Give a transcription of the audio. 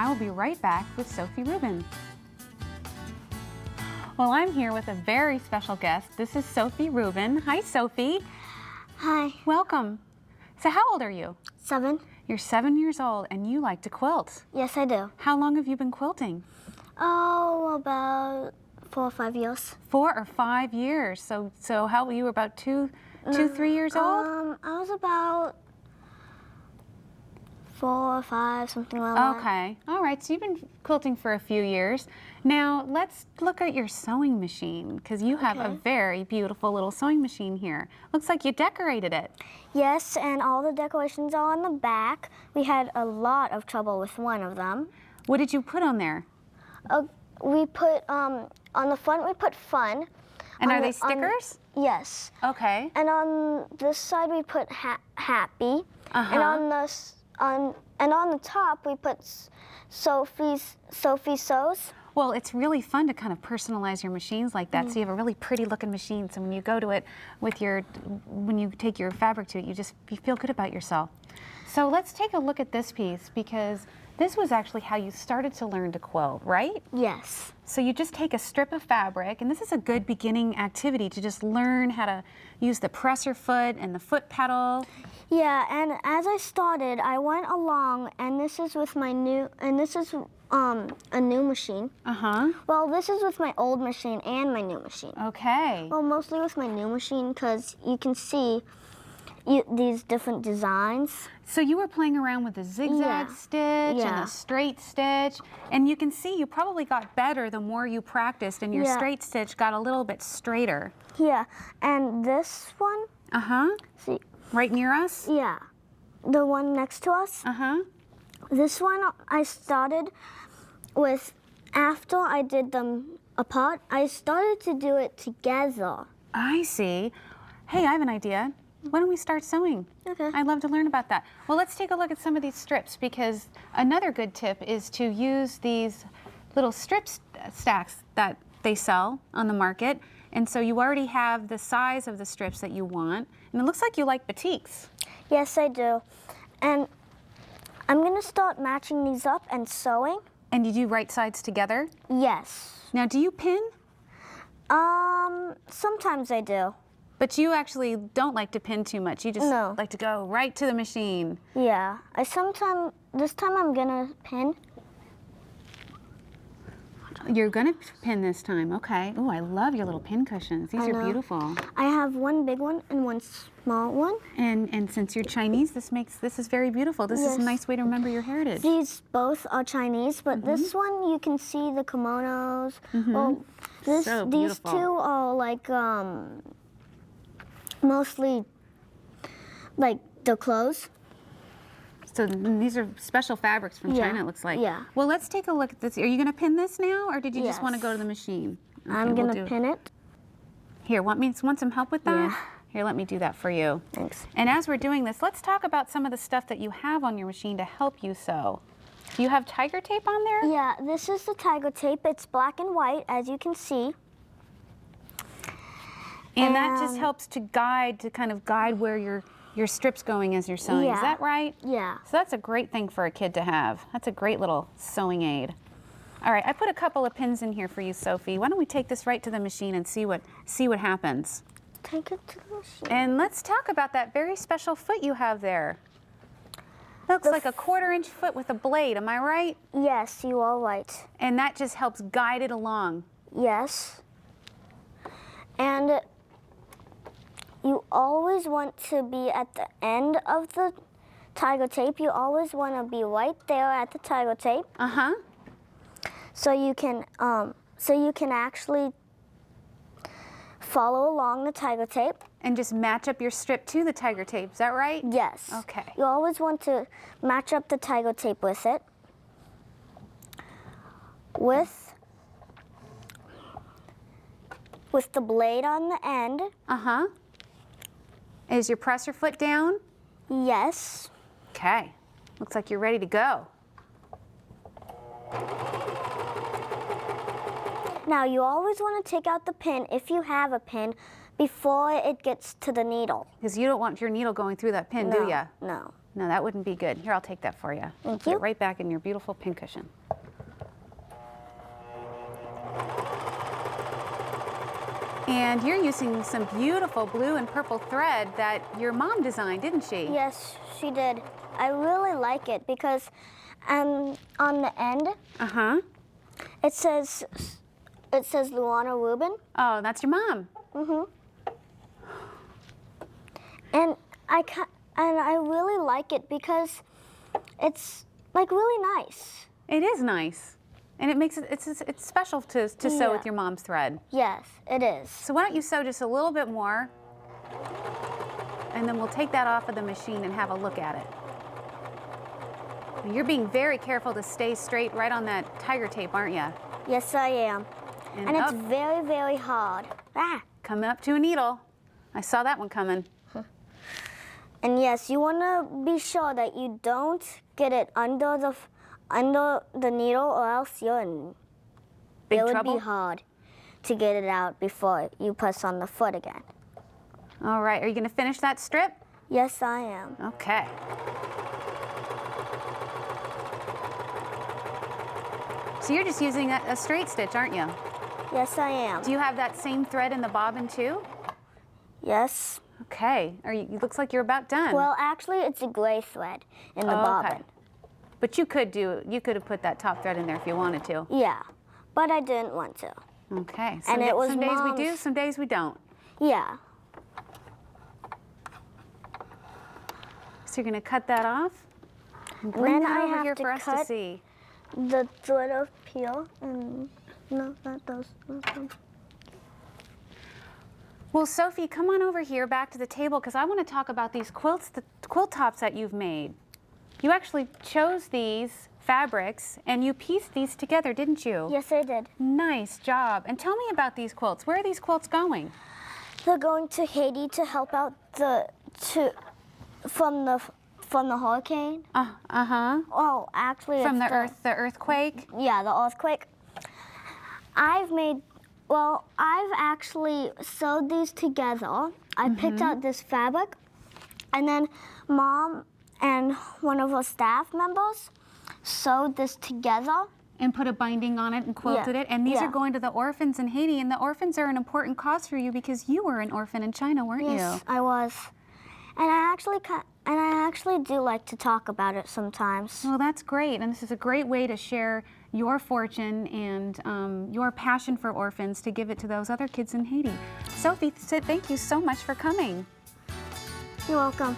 I will be right back with Sophie Rubin. Well, I'm here with a very special guest. This is Sophie Rubin. Hi, Sophie. Hi. Welcome. So how old are you? 7. You're 7 years old and you like to quilt. Yes, I do. How long have you been quilting? Oh, about 4 or 5 years. 4 or 5 years. So how were you, about 3 years old? I was about 4 or 5, something like that. Okay. All right. So you've been quilting for a few years. Now let's look at your sewing machine, because you have a very beautiful little sewing machine here. Looks like you decorated it. Yes, and all the decorations are on the back. We had a lot of trouble with one of them. What did you put on there? We put, on the front we put fun. And are they stickers? Yes. Okay. And on this side we put happy. And on the top we put Sophie sews. Well, it's really fun to kind of personalize your machines like that. So you have a really pretty looking machine. So when you go to it with when you take your fabric to it, you feel good about yourself. So let's take a look at this piece, because this was actually how you started to learn to quilt, right? Yes. So you just take a strip of fabric, and this is a good beginning activity to just learn how to use the presser foot and the foot pedal. Yeah, and as I started, I went along, and this is with my new, and this is a new machine. Well, this is with my old machine and my new machine. Okay. Well, mostly with my new machine, because you can see these different designs. So you were playing around with the zigzag stitch and the straight stitch, and you can see you probably got better the more you practiced, and your straight stitch got a little bit straighter. Yeah, and this one. See. Right near us? Yeah, the one next to us. This one I started with, after I did them apart, I started to do it together. I see. Hey, I have an idea. Why don't we start sewing? Okay. I'd love to learn about that. Well, let's take a look at some of these strips, because another good tip is to use these little strip stacks that they sell on the market. And so you already have the size of the strips that you want. And it looks like you like batiks. Yes, I do. And I'm going to start matching these up and sewing. And you do right sides together? Yes. Now, do you pin? Sometimes I do. But you actually don't like to pin too much. You just like to go right to the machine. Yeah. This time I'm going to pin. You're going to pin this time, okay. Oh, I love your little pin cushions. These are beautiful. I have one big one and one small one. And since you're Chinese, this is very beautiful. This is a nice way to remember your heritage. These both are Chinese, but this one you can see the kimonos. Well, these two are like mostly like the clothes. So these are special fabrics from China, it looks like. Yeah. Well, let's take a look at this. Are you going to pin this now, or did you just want to go to the machine? Okay, I'm going to pin it. Here, want some help with that? Yeah. Here, let me do that for you. Thanks. And as we're doing this, let's talk about some of the stuff that you have on your machine to help you sew. Do you have tiger tape on there? Yeah, this is the tiger tape. It's black and white, as you can see. And that just helps to kind of guide where your strip's going as you're sewing. Is that right? Yeah. So that's a great thing for a kid to have. That's a great little sewing aid. All right, I put a couple of pins in here for you, Sophie. Why don't we take this right to the machine and see what happens? Take it to the machine. And let's talk about that very special foot you have there. Looks like a 1/4-inch foot with a blade, am I right? Yes, you are right. And that just helps guide it along. Yes. And you always want to be at the end of the tiger tape. You always want to be right there at the tiger tape. So you can actually follow along the tiger tape. And just match up your strip to the tiger tape, is that right? Yes. Okay. You always want to match up the tiger tape with it. With the blade on the end. Is your presser foot down? Yes. Okay. Looks like you're ready to go. Now you always want to take out the pin, if you have a pin, before it gets to the needle. Because you don't want your needle going through that pin, do you? No. No, that wouldn't be good. Here, I'll take that for you. Thank Put you. it right back in your beautiful pin cushion. And you're using some beautiful blue and purple thread that your mom designed, didn't she? Yes, she did. I really like it because on the end, it says Sophie Rubin. Oh, that's your mom. And I really like it because it's like really nice. It is nice. And it makes it's special to sew with your mom's thread. Yes, it is. So why don't you sew just a little bit more, and then we'll take that off of the machine and have a look at it. You're being very careful to stay straight right on that tiger tape, aren't you? Yes, I am. And it's very, very hard. Ah. Coming up to a needle. I saw that one coming. And yes, you want to be sure that you don't get it under the needle, or else it would be hard to get it out before you press on the foot again. All right, are you going to finish that strip? Yes, I am. Okay. So you're just using a straight stitch, aren't you? Yes, I am. Do you have that same thread in the bobbin too? Yes. Okay. It looks like you're about done. Well, actually, it's a gray thread in the bobbin. Okay. But you could have put that top thread in there if you wanted to. Yeah, but I didn't want to. Okay. And it was some days we do, Mom's. some days we don't. Yeah. So you're going to cut that off and And bring then that I over have here to for us to cut see. the thread of peel, and no, that does. Well, Sophie, come on over here back to the table because I want to talk about these quilts, the quilt tops that you've made. You actually chose these fabrics and you pieced these together, didn't you? Yes, I did. Nice job. And tell me about these quilts. Where are these quilts going? They're going to Haiti to help out from the hurricane. Oh, actually, From it's the earthquake? Yeah, the earthquake. I've actually sewed these together. I picked out this fabric, and then Mom and one of her staff members sewed this together. And put a binding on it and quilted it. And these are going to the orphans in Haiti. And the orphans are an important cause for you because you were an orphan in China, weren't you? Yes, I was. And I actually do like to talk about it sometimes. Well, that's great. And this is a great way to share your fortune and your passion for orphans to give it to those other kids in Haiti. Sophie, thank you so much for coming. You're welcome.